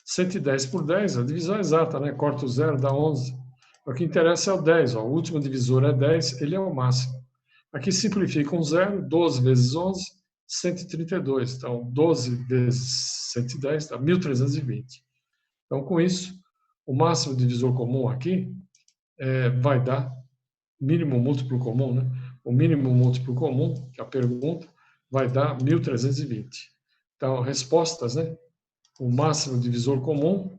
110 por 10, a divisão exata, né? Corta o zero, dá 11. O que interessa é o 10. Ó. O último divisor é 10, ele é o máximo. Aqui simplifica um zero, 12 vezes 11, 132. Então, 12 vezes 110 dá 1.320. Então, com isso, o máximo divisor comum aqui vai dar mínimo múltiplo comum, né? O mínimo múltiplo comum, que é a pergunta, vai dar 1.320. Então, respostas, né? O máximo divisor comum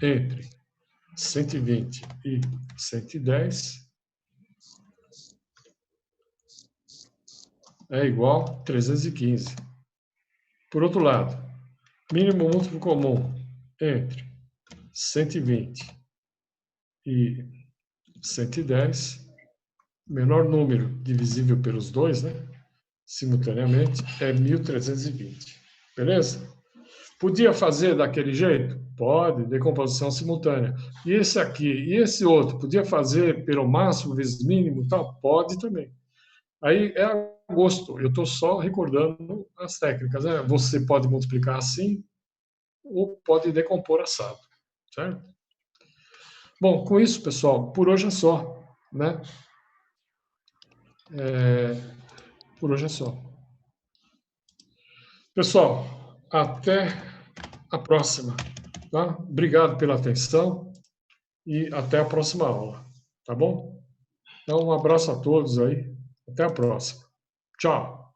entre 120 e 110 é igual a 315. Por outro lado, mínimo múltiplo comum entre 120 e 110, menor número divisível pelos dois, né? Simultaneamente, é 1.320. Beleza? Podia fazer daquele jeito? Pode, decomposição simultânea. E esse aqui, e esse outro, podia fazer pelo máximo vezes mínimo e tal? Pode também. Aí é a gosto, eu estou só recordando as técnicas. Né? Você pode multiplicar assim ou pode decompor assado, certo? Bom, com isso, pessoal, por hoje é só, né? Por hoje é só. Pessoal, até a próxima. Tá? Obrigado pela atenção e até a próxima aula. Tá bom? Então, um abraço a todos aí. Até a próxima. Tchau.